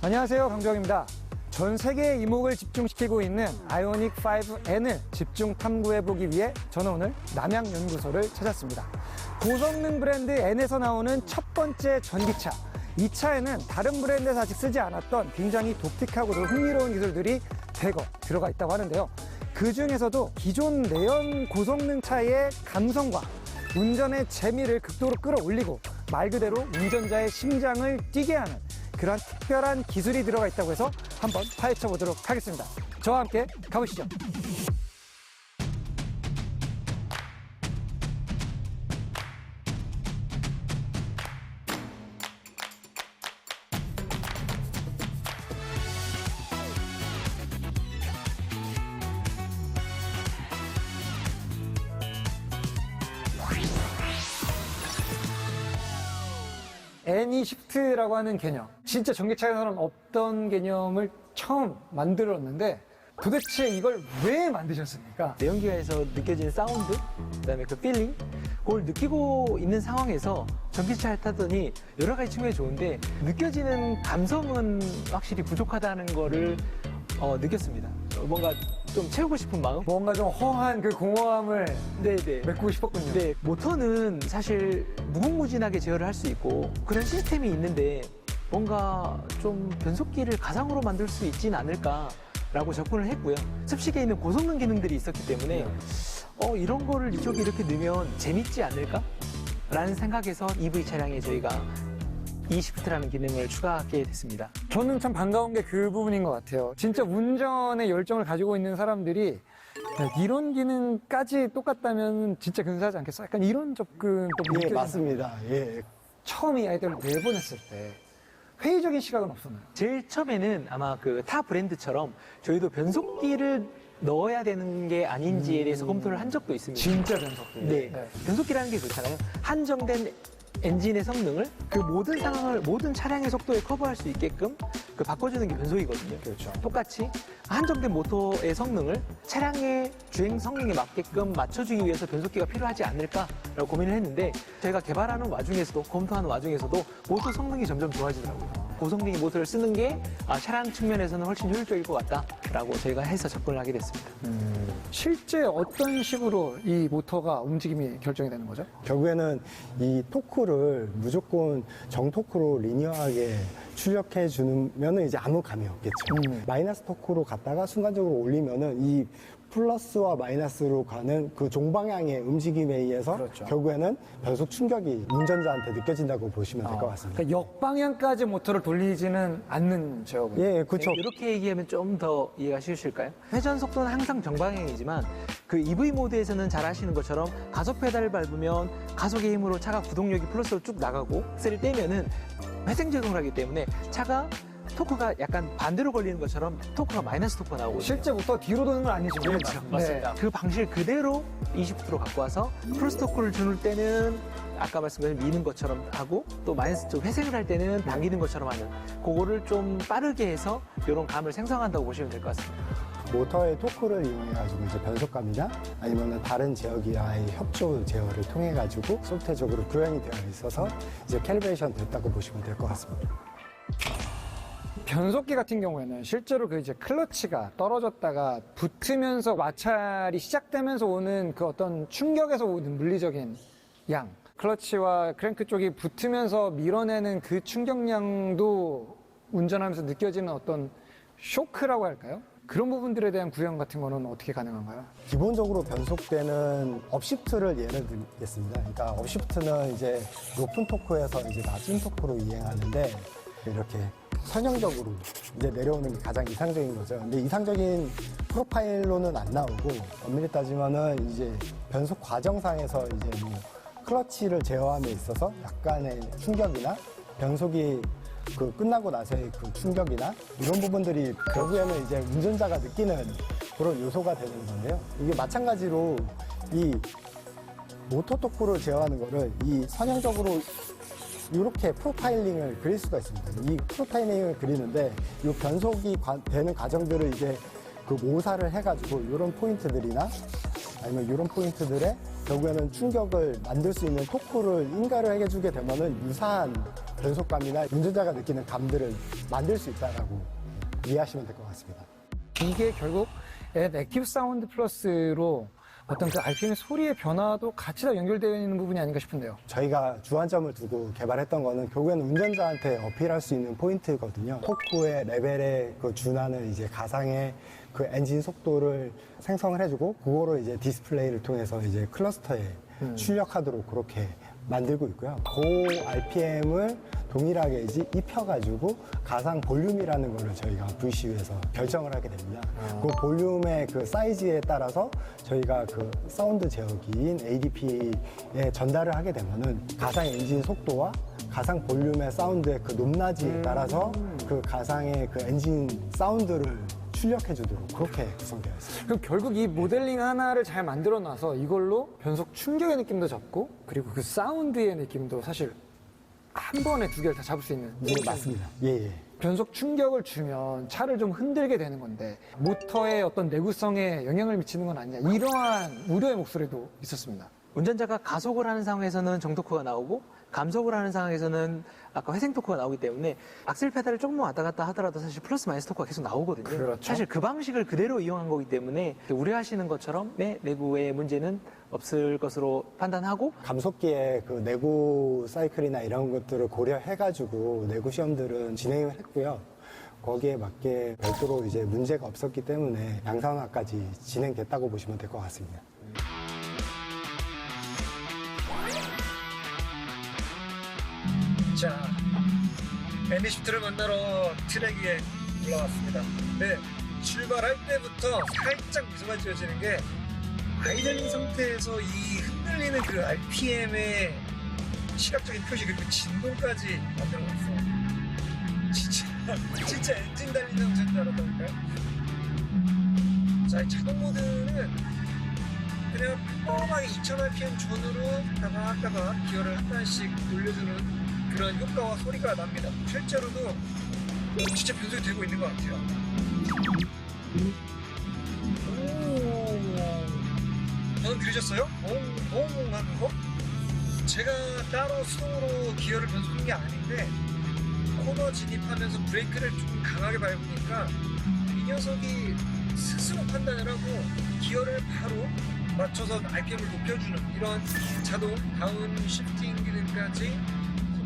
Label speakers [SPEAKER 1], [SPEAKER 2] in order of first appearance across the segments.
[SPEAKER 1] 안녕하세요, 강주영입니다. 전 세계의 이목을 집중시키고 있는 아이오닉 5N을 집중 탐구해보기 위해 저는 오늘 남양연구소를 찾았습니다. 고성능 브랜드 N에서 나오는 첫 번째 전기차. 이 차에는 다른 브랜드에서 아직 쓰지 않았던 굉장히 독특하고도 흥미로운 기술들이 대거 들어가 있다고 하는데요. 그 중에서도 기존 내연 고성능 차의 감성과 운전의 재미를 극도로 끌어올리고 말 그대로 운전자의 심장을 뛰게 하는 그런 특별한 기술이 들어가 있다고 해서 한번 파헤쳐 보도록 하겠습니다. 저와 함께 가보시죠. N20라고 하는 개념, 진짜 전기차에서는 없던 개념을 처음 만들었는데 도대체 이걸 왜 만드셨습니까?
[SPEAKER 2] 내연기관에서 느껴지는 사운드, 그다음에 그 필링, 그걸 느끼고 있는 상황에서 전기차를 타더니 여러 가지 측면이 좋은데 느껴지는 감성은 확실히 부족하다는 거를 느꼈습니다. 뭔가 좀 채우고 싶은 마음?
[SPEAKER 1] 뭔가 좀 허한 그 공허함을
[SPEAKER 2] 네네.
[SPEAKER 1] 메꾸고 싶었군요.
[SPEAKER 2] 네, 모터는 사실 무궁무진하게 제어를 할 수 있고 그런 시스템이 있는데 뭔가 좀 변속기를 가상으로 만들 수 있진 않을까라고 접근을 했고요. 습식에 있는 고성능 기능들이 있었기 때문에 이런 거를 이쪽에 이렇게 넣으면 재밌지 않을까? 라는 생각에서 EV 차량에 저희가 eShift라는 기능을 추가하게 됐습니다.
[SPEAKER 1] 저는 참 반가운 게 그 부분인 것 같아요. 진짜 운전에 열정을 가지고 있는 사람들이 야, 이런 기능까지 똑같다면 진짜 근사하지 않겠어? 약간 이런 접근도
[SPEAKER 3] 예,
[SPEAKER 1] 느껴지는
[SPEAKER 3] 맞습니다. 예.
[SPEAKER 1] 처음 이 아이디어를 내보냈을 때 회의적인 시각은 없었나요?
[SPEAKER 2] 제일 처음에는 아마 그 타 브랜드처럼 저희도 변속기를 넣어야 되는 게 아닌지에 대해서 검토를 한 적도 있습니다.
[SPEAKER 1] 진짜 변속기.
[SPEAKER 2] 네. 변속기라는 게 그렇잖아요. 한정된 엔진의 성능을 그 모든 상황을 모든 차량의 속도에 커버할 수 있게끔 그 바꿔주는 게 변속이거든요.
[SPEAKER 1] 그렇죠.
[SPEAKER 2] 똑같이 한정된 모터의 성능을 차량의 주행 성능에 맞게끔 맞춰주기 위해서 변속기가 필요하지 않을까라고 고민을 했는데 저희가 개발하는 와중에서도 검토하는 와중에서도 모터 성능이 점점 좋아지더라고요. 고성능의 모터를 쓰는 게 차량 측면에서는 훨씬 효율적일 것 같다라고 저희가 해서 접근을 하게 됐습니다.
[SPEAKER 1] 실제 어떤 식으로 이 모터가 움직임이 결정이 되는 거죠?
[SPEAKER 3] 결국에는 이 토크를 무조건 정토크로 리니어하게 출력해 주면은 이제 아무 감이 없겠죠. 마이너스 토크로 갔다가 순간적으로 올리면은 이 플러스와 마이너스로 가는 그 종방향의 움직임에 의해서
[SPEAKER 1] 그렇죠.
[SPEAKER 3] 결국에는 변속 충격이 운전자한테 느껴진다고 보시면 될 것 같습니다.
[SPEAKER 1] 그러니까 역방향까지 모터를 돌리지는 않는 제어군요.
[SPEAKER 3] 예, 그렇죠.
[SPEAKER 2] 이렇게 얘기하면 좀 더 이해가 쉬우실까요? 회전 속도는 항상 정방향이지만 그 EV 모드에서는 잘 아시는 것처럼 가속 페달을 밟으면 가속의 힘으로 차가 구동력이 플러스로 쭉 나가고 엑셀을 떼면은 회생 제동을 하기 때문에 차가 토크가 약간 반대로 걸리는 것처럼 토크가 마이너스 토크가 나오거든요.
[SPEAKER 1] 실제 모터 뒤로 도는 건 아니죠.
[SPEAKER 2] 그렇죠. 맞습니다. 그 방식을 그대로 20%로 갖고 와서 플러스 토크를 주는 때는 아까 말씀드린 미는 것처럼 하고 또 마이너스 쪽 회생을 할 때는 당기는 것처럼 하는 그거를 좀 빠르게 해서 이런 감을 생성한다고 보시면 될 것 같습니다.
[SPEAKER 3] 모터의 토크를 이용해가지고 이제 변속감이나 아니면 다른 제어기와의 협조 제어를 통해가지고 소프트웨어적으로 구현이 되어 있어서 이제 캘리브레이션 됐다고 보시면 될 것 같습니다.
[SPEAKER 1] 변속기 같은 경우에는 실제로 그 이제 클러치가 떨어졌다가 붙으면서 마찰이 시작되면서 오는 그 어떤 충격에서 오는 물리적인 양, 클러치와 크랭크 쪽이 붙으면서 밀어내는 그 충격량도 운전하면서 느껴지는 어떤 쇼크라고 할까요? 그런 부분들에 대한 구현 같은 거는 어떻게 가능한가요?
[SPEAKER 3] 기본적으로 변속되는 업시프트를 예를 들겠습니다. 그러니까 업시프트는 이제 높은 토크에서 이제 낮은 토크로 이행하는데 이렇게 선형적으로 이제 내려오는 게 가장 이상적인 거죠. 근데 이상적인 프로파일로는 안 나오고 엄밀히 따지면은 이제 변속 과정상에서 이제 뭐 클러치를 제어함에 있어서 약간의 충격이나 변속이 그 끝나고 나서의 그 충격이나 이런 부분들이 결국에는 이제 운전자가 느끼는 그런 요소가 되는 건데요. 이게 마찬가지로 이 모터 토크를 제어하는 거를 이 선형적으로 이렇게 프로파일링을 그릴 수가 있습니다. 이 프로파일링을 그리는데 이 변속이 되는 과정들을 이제 그 모사를 해가지고 이런 포인트들이나 아니면 이런 포인트들에 결국에는 충격을 만들 수 있는 토크를 인가를 해주게 되면은 유사한 변속감이나 운전자가 느끼는 감들을 만들 수 있다라고 이해하시면 될 것 같습니다.
[SPEAKER 1] 이게 결국 액티브 사운드 플러스로 어떤 그 RPM의 소리의 변화도 같이 다 연결되어 있는 부분이 아닌가 싶은데요.
[SPEAKER 3] 저희가 주안점을 두고 개발했던 거는 결국에는 운전자한테 어필할 수 있는 포인트거든요. 토크의 레벨에 그 준하는 이제 가상의 그 엔진 속도를 생성을 해주고 그거를 이제 디스플레이를 통해서 이제 클러스터에 출력하도록 그렇게 만들고 있고요. 그 RPM을 동일하게 이제 입혀가지고 가상 볼륨이라는 거를 저희가 VCU에서 결정을 하게 됩니다. 그 볼륨의 그 사이즈에 따라서 저희가 그 사운드 제어기인 ADP에 전달을 하게 되면은 가상 엔진 속도와 가상 볼륨의 사운드의 그 높낮이에 따라서 그 가상의 그 엔진 사운드를 출력해주도록 그렇게 구성되어 있습니다.
[SPEAKER 1] 그럼 결국 이 모델링 하나를 잘 만들어 놔서 이걸로 변속 충격의 느낌도 잡고 그리고 그 사운드의 느낌도 사실 한 번에 두 개를 다 잡을 수 있는.
[SPEAKER 3] 예, 맞습니다. 예, 예.
[SPEAKER 1] 변속 충격을 주면 차를 좀 흔들게 되는 건데 모터의 어떤 내구성에 영향을 미치는 건 아니냐 이러한 우려의 목소리도 있었습니다.
[SPEAKER 2] 운전자가 가속을 하는 상황에서는 정토크가 나오고 감속을 하는 상황에서는 아까 회생 토크가 나오기 때문에 악셀 페달을 조금만 왔다 갔다 하더라도 사실 플러스 마이너스 토크가 계속 나오거든요.
[SPEAKER 1] 그렇죠.
[SPEAKER 2] 사실 그 방식을 그대로 이용한 거기 때문에 우려하시는 것처럼 내구의 문제는 없을 것으로 판단하고
[SPEAKER 3] 감속기의 그 내구 사이클이나 이런 것들을 고려해가지고 내구 시험들은 진행을 했고요. 거기에 맞게 별도로 이제 문제가 없었기 때문에 양산화까지 진행됐다고 보시면 될 것 같습니다.
[SPEAKER 1] 자, 애니시프트를 만나러 트랙 위에 올라왔습니다. 네, 출발할 때부터 살짝 미소가 지어지는 게 아이들링 상태에서 이 흔들리는 그 RPM의 시각적인 표시 그리고 진동까지 만들어놨어요. 진짜 엔진 달리는 운전인 줄 알았다니까요. 자, 이 자동 모드는 그냥 평범하게 2000rpm 전후로 따박따박 기어를 한 단씩 돌려주는 그런 효과와 소리가 납니다. 실제로도 진짜 변속이 되고 있는 것 같아요. 방금 들으셨어요? 엉엉 하는 거? 제가 따로 수동으로 기어를 변속한 게 아닌데 코너 진입하면서 브레이크를 좀 강하게 밟으니까 이 녀석이 스스로 판단을 하고 기어를 바로 맞춰서 RPM을 높여주는 이런 자동 다운 시프팅 기능까지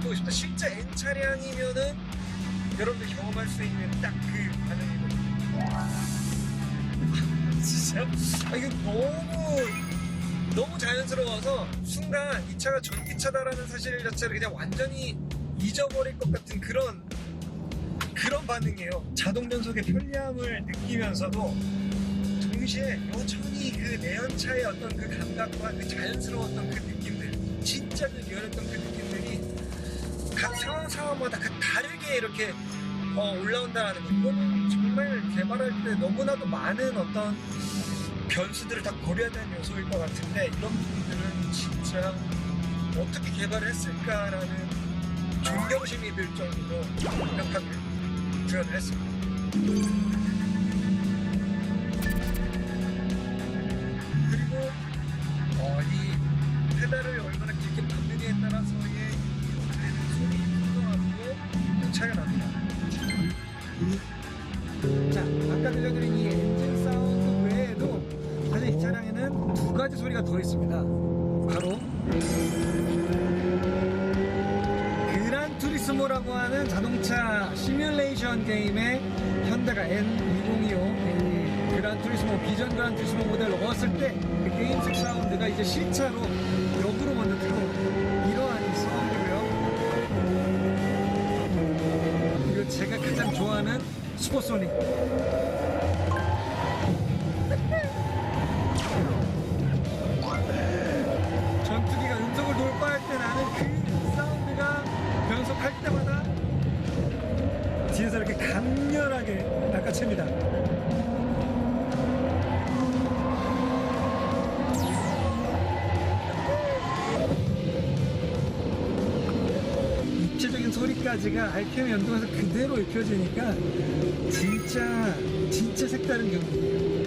[SPEAKER 1] 보고 있습니다. 실제 N 차량이면은 여러분들 경험할 수 있는 딱 그 반응이거든요. 진짜 이거 너무 자연스러워서 순간 이 차가 전기차다라는 사실 자체를 그냥 완전히 잊어버릴 것 같은 그런 반응이에요. 자동 변속의 편리함을 느끼면서도 동시에 여전히 그 내연차의 어떤 그 감각과 그 자연스러웠던 그 느낌들, 진짜 그 리얼했던 그 느낌들이 각 상황마다 다르게 이렇게 올라온다는 거. 이거는 정말 개발할 때 너무나도 많은 어떤 변수들을 다 고려해야 되는 요소일 것 같은데 이런 부분들은 진짜 어떻게 개발을 했을까라는 존경심이 들 정도로 완벽하게 구현을 했습니다. 그리고 이 페달을 얼마나 길게 밟느냐에 따라서의 소리 풍성하고 차이가 납니다. 자, 아까 들려드린 이 엔진 사운드 외에도 사실 이 차량에는 두 가지 소리가 더 있습니다. 바로 그란 투리스모라고 하는 자동차 시뮬레이션 게임의 현대가 N2025 그란 투리스모 비전 그란 투리스모 모델을 넣었을 때 그 게임식 사운드가 이제 실차로 역으로 먼저 들어옵니다. 이러한 이 사운드고요. 그리고 제가 가장 좋아하는 슈퍼소닉. 전투기가 음속을 돌파할 때 나는 그 사운드가 변속할 때마다 뒤에서 이렇게 강렬하게 낚아챕니다. 입체적인 소리까지가 RPM 연동해서 그대로 입혀지니까 진짜 색다른 경험이에요.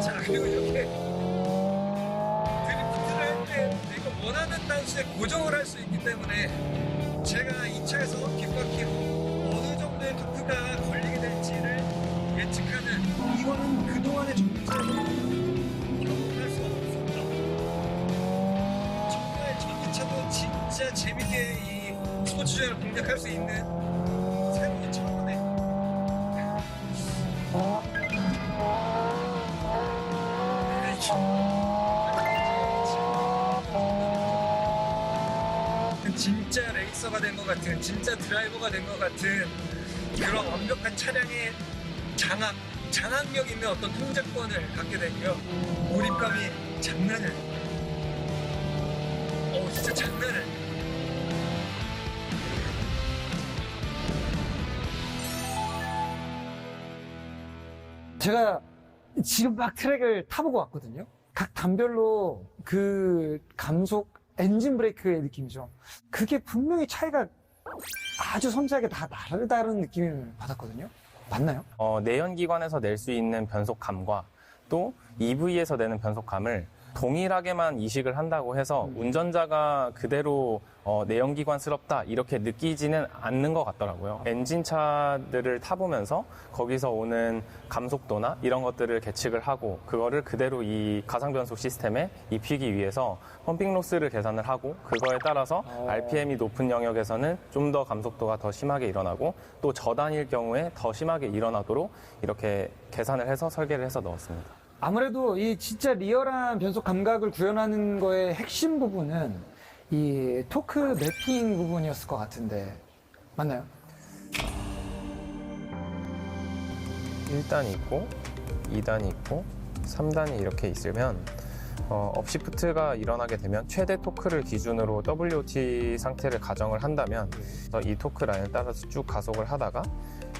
[SPEAKER 1] 자, 그리고 이렇게 원하는 단수에 고정을 할 수 있기 때문에 제가 이 차에서 뒷바퀴로 어느 정도의 토크가 걸리게 될지를 예측하는, 이거는 그동안의 정차로 경험할 수 없었다. 정말 전기차도 진짜 재밌게 이 스포츠 주행을 공략할 수 있는 새로운 차원의 진짜 레이서가 된 것 같은, 진짜 드라이버가 된 것 같은 그런 완벽한 차량의 장악력 있는 어떤 통제권을 갖게 되고요. 몰입감이 장난이 아니에요. 진짜 장난 아니에요. 제가 지금 막 트랙을 타보고 왔거든요. 각 단별로 그 감속 엔진 브레이크의 느낌이죠. 그게 분명히 차이가 아주 섬세하게 다 다르다는 느낌을 받았거든요. 맞나요?
[SPEAKER 4] 내연기관에서 낼 수 있는 변속감과 또 EV에서 내는 변속감을 동일하게만 이식을 한다고 해서 운전자가 그대로 내연기관스럽다 이렇게 느끼지는 않는 것 같더라고요. 엔진차들을 타보면서 거기서 오는 감속도나 이런 것들을 계측을 하고 그거를 그대로 이 가상변속 시스템에 입히기 위해서 펌핑 로스를 계산을 하고 그거에 따라서 RPM이 높은 영역에서는 좀 더 감속도가 더 심하게 일어나고 또 저단일 경우에 더 심하게 일어나도록 이렇게 계산을 해서 설계를 해서 넣었습니다.
[SPEAKER 1] 아무래도 이 진짜 리얼한 변속 감각을 구현하는 거의 핵심 부분은 이 토크 매핑 부분이었을 것 같은데 맞나요?
[SPEAKER 4] 1단이 있고 2단이 있고 3단이 이렇게 있으면 업시프트가 일어나게 되면 최대 토크를 기준으로 WOT 상태를 가정을 한다면 이 토크 라인을 따라서 쭉 가속을 하다가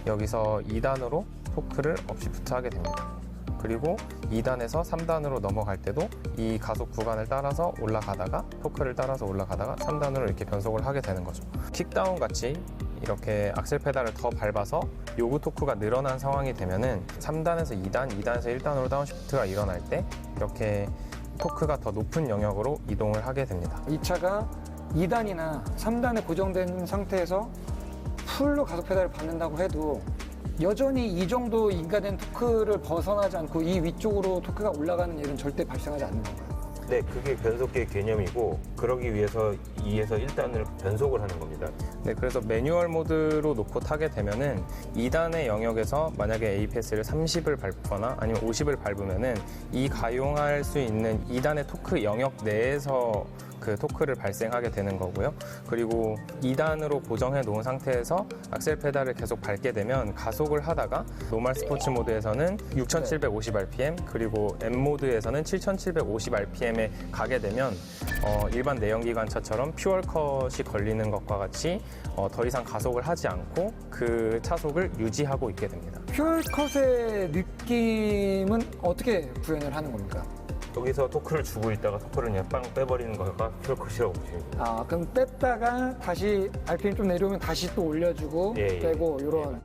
[SPEAKER 4] 여기서 2단으로 토크를 업시프트 하게 됩니다. 그리고 2단에서 3단으로 넘어갈 때도 이 가속 구간을 따라서 올라가다가 토크를 따라서 올라가다가 3단으로 이렇게 변속을 하게 되는 거죠. 킥다운 같이 이렇게 악셀 페달을 더 밟아서 요구 토크가 늘어난 상황이 되면은 3단에서 2단, 2단에서 1단으로 다운시프트가 일어날 때 이렇게 토크가 더 높은 영역으로 이동을 하게 됩니다.
[SPEAKER 1] 이 차가 2단이나 3단에 고정된 상태에서 풀로 가속 페달을 밟는다고 해도 여전히 이 정도 인가된 토크를 벗어나지 않고 이 위쪽으로 토크가 올라가는 일은 절대 발생하지 않는 건가요?
[SPEAKER 5] 네, 그게 변속기의 개념이고 그러기 위해서 2에서 1단을 변속을 하는 겁니다.
[SPEAKER 4] 네, 그래서 매뉴얼 모드로 놓고 타게 되면은 2단의 영역에서 만약에 APS를 30을 밟거나 아니면 50을 밟으면은 이 가용할 수 있는 2단의 토크 영역 내에서 그 토크를 발생하게 되는 거고요. 그리고 2단으로 고정해 놓은 상태에서 악셀 페달을 계속 밟게 되면 가속을 하다가 노멀 스포츠 모드에서는 6,750rpm 그리고 M 모드에서는 7,750rpm에 가게 되면 일반 내연기관차처럼 퓨얼컷이 걸리는 것과 같이 더 이상 가속을 하지 않고 그 차속을 유지하고 있게 됩니다.
[SPEAKER 1] 퓨얼컷의 느낌은 어떻게 구현을 하는 겁니까?
[SPEAKER 5] 여기서 토크를 주고 있다가 토크를 그냥 빵 빼버리는 거가 퓨얼컷이라고 보시면 됩니다.
[SPEAKER 1] 그럼 뺐다가 다시 RPM 좀 내려오면 다시 또 올려주고
[SPEAKER 5] 예, 예.
[SPEAKER 1] 빼고 이런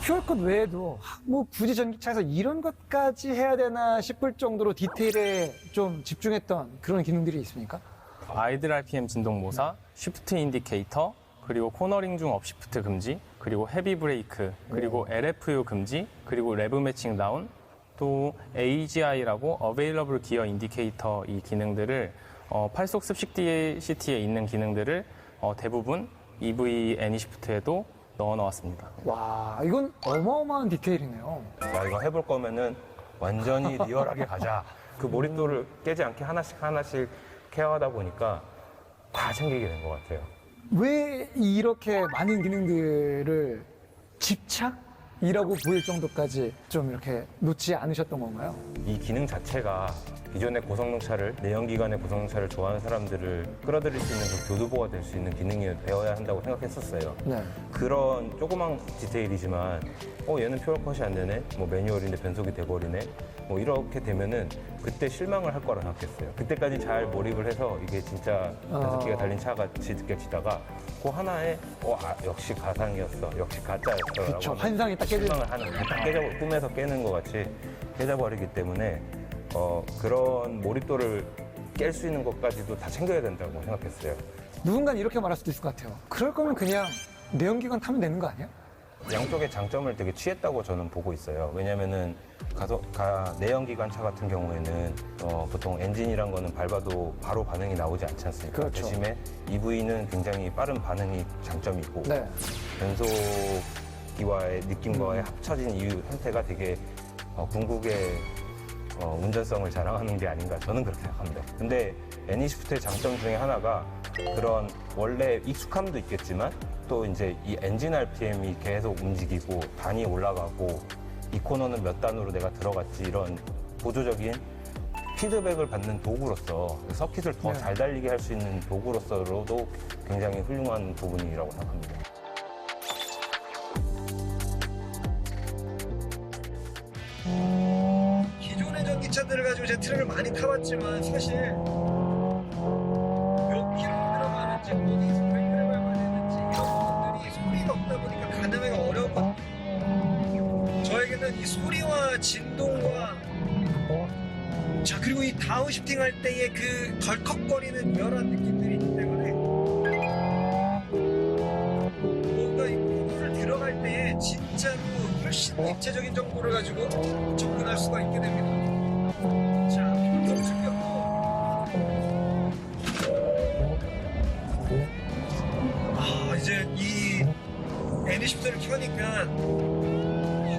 [SPEAKER 1] 퓨얼컷 외에도 뭐 굳이 전기차에서 이런 것까지 해야 되나 싶을 정도로 디테일에 좀 집중했던 그런 기능들이 있습니까?
[SPEAKER 4] 아이들 RPM 진동 모사, 쉬프트 인디케이터, 그리고 코너링 중 업시프트 금지, 그리고 헤비 브레이크, 그리고 LFU 금지, 그리고 레브 매칭 다운, 또 AGI라고 Available Gear Indicator 이 기능들을 8속 습식 DCT에 있는 기능들을 대부분 EV 애니시프트에도 넣어 놓았습니다.
[SPEAKER 1] 와, 이건 어마어마한 디테일이네요.
[SPEAKER 5] 야, 이거 해볼 거면은 완전히 리얼하게 가자. 그 몰입도를 깨지 않게 하나씩 케어하다 보니까 다 챙기게 된 것 같아요.
[SPEAKER 1] 왜 이렇게 많은 기능들을 집착이라고 보일 정도까지 좀 이렇게 놓지 않으셨던 건가요?
[SPEAKER 5] 이 기능 자체가 기존의 고성능차를, 내연기관의 고성능차를 좋아하는 사람들을 끌어들일 수 있는 그 교두보가 될 수 있는 기능이 되어야 한다고 생각했었어요.
[SPEAKER 1] 네.
[SPEAKER 5] 그런 조그만 디테일이지만 얘는 퓨얼컷이 안 되네, 뭐 매뉴얼인데 변속이 돼버리네, 뭐 이렇게 되면은 그때 실망을 할 거라 생각했어요. 그때까지 잘 몰입을 해서 이게 진짜 변속기가 달린 차 같이 느껴지다가 그 하나에 역시 가상이었어, 역시 가짜였어
[SPEAKER 1] 그쵸,
[SPEAKER 5] 라고
[SPEAKER 1] 환상이 딱 깨지는.
[SPEAKER 5] 실망을 하는, 딱 꿈에서 깨는 것 같이 깨져버리기 때문에 그런 몰입도를 깰 수 있는 것까지도 다 챙겨야 된다고 생각했어요.
[SPEAKER 1] 누군가는 이렇게 말할 수도 있을 것 같아요. 그럴 거면 그냥 내연기관 타면 되는 거 아니야?
[SPEAKER 5] 양쪽의 장점을 되게 취했다고 저는 보고 있어요. 왜냐면은 내연기관차 같은 경우에는 보통 엔진이란 거는 밟아도 바로 반응이 나오지 않지 않습니까?
[SPEAKER 1] 그렇죠.
[SPEAKER 5] 대신에 EV는 굉장히 빠른 반응이 장점이고
[SPEAKER 1] 네.
[SPEAKER 5] 변속기와의 느낌과의 합쳐진 이 형태가 되게 궁극의 운전성을 자랑하는 게 아닌가 저는 그렇게 생각합니다. 근데 애니시프트의 장점 중에 하나가 그런 원래 익숙함도 있겠지만 또 이제 이 엔진 RPM이 계속 움직이고 단이 올라가고 이 코너는 몇 단으로 내가 들어갔지 이런 보조적인 피드백을 받는 도구로서 서킷을 더 잘 달리게 할 수 있는 도구로서도 굉장히 훌륭한 부분이라고 생각합니다.
[SPEAKER 1] 기존의 전기차들을 가지고 제 트랙을 많이 타봤지만 사실 몇 킬로 들어가는지 어디서 브레이크를 밟아야 되는지 이런 부분들이 소리가 없다 보니까 가늠하기가 어려웠거든요. 저에게는 이 소리와 진동과 자 그리고 이 다운시프팅 할 때의 그 덜컥거리는 열한 느낌들이 있기 때문에 뭔가 이 코너를 들어갈 때에 진짜로 훨씬 입체적인 정보를 가지고 접근할 수가 있게 됩니다. 자, 변속 충격도 이제 이 애니시프트를 켜니까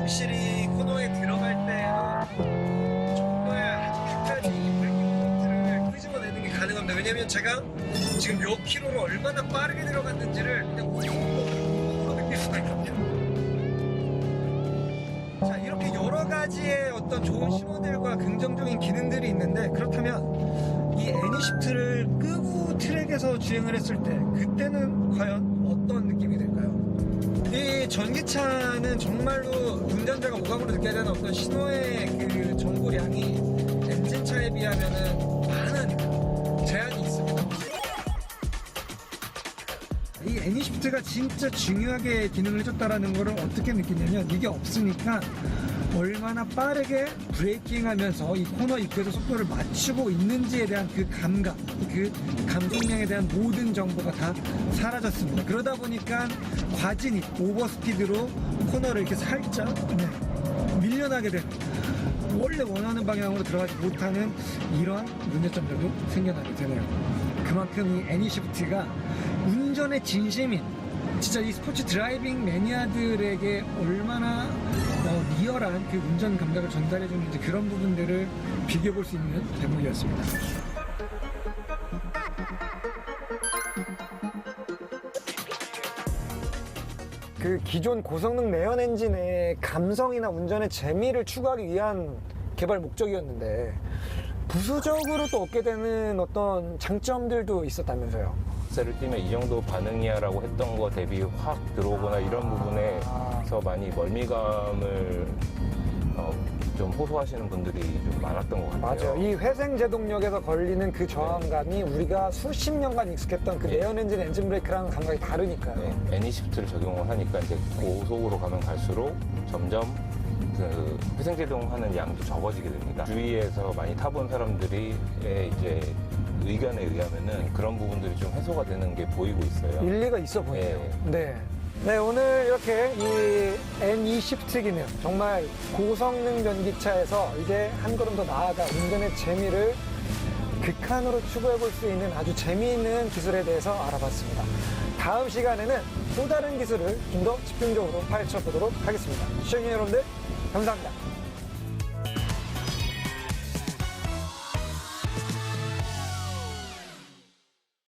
[SPEAKER 1] 확실히 코너에 들어갈 때는 정말 아주 끝까지 이 브레이킹 포인트를 끄집어내는 게 가능합니다. 왜냐면 제가 지금 몇 킬로로 얼마나 빠르게 들어갔는지를 그냥 몸으로 느낄 수가 있거든요. 자, 이렇게 여러 가지의 어떤 좋은 신호들과 긍정적인 기능들이 있는데 그렇다면 이 애니시프트를 끄고 트랙에서 주행을 했을 때 그때는 과연 어떤 느낌이 들까요? 이 전기차는 정말로 운전자가 오감으로 느껴야 되는 어떤 신호의 그 정보량이 엔진차에 비하면은 많은 제한이 있습니다. 이 애니시프트가 진짜 중요하게 기능을 해줬다라는 거를 어떻게 느끼냐면 이게 없으니까 얼마나 빠르게 브레이킹하면서 이 코너 입구에서 속도를 맞추고 있는지에 대한 그 감각, 그 감속량에 대한 모든 정보가 다 사라졌습니다. 그러다 보니까 과진이 오버스피드로 코너를 이렇게 살짝 밀려나게 되는 원래 원하는 방향으로 들어가지 못하는 이런 문제점들도 생겨나게 되네요. 그만큼 이 애니시프트가 운전의 진심인 진짜 이 스포츠 드라이빙 매니아들에게 얼마나 리얼한 그 운전 감각을 전달해 주는지 그런 부분들을 비교해 볼 수 있는 대목이었습니다. 그 기존 고성능 내연 엔진의 감성이나 운전의 재미를 추구하기 위한 개발 목적이었는데 부수적으로 또 얻게 되는 어떤 장점들도 있었다면서요.
[SPEAKER 5] 를 뛰면 이 정도 반응이야라고 했던 거 대비 확 들어오거나 이런 부분에서 많이 멀미감을 좀 호소하시는 분들이 좀 많았던 것 같아요.
[SPEAKER 1] 맞아요. 이 회생 제동력에서 걸리는 그 저항감이 우리가 수십 년간 익숙했던 그 내연 엔진 엔진 브레이크랑 감각이 다르니까요.
[SPEAKER 5] 네, 애니시프트를 적용을 하니까 이제 고속으로 가면 갈수록 점점 그 회생제동하는 양도 적어지게 됩니다. 주위에서 많이 타본 사람들이 이제 의견에 의하면은 그런 부분들이 좀 해소가 되는 게 보이고 있어요.
[SPEAKER 1] 일리가 있어 보이네요. 네. 네, 오늘 이렇게 이 N20 기능, 정말 고성능 전기차에서 이제 한 걸음 더 나아가 운전의 재미를 극한으로 추구해 볼 수 있는 아주 재미있는 기술에 대해서 알아봤습니다. 다음 시간에는 또 다른 기술을 좀 더 집중적으로 파헤쳐 보도록 하겠습니다. 시청자 여러분들, 감사합니다.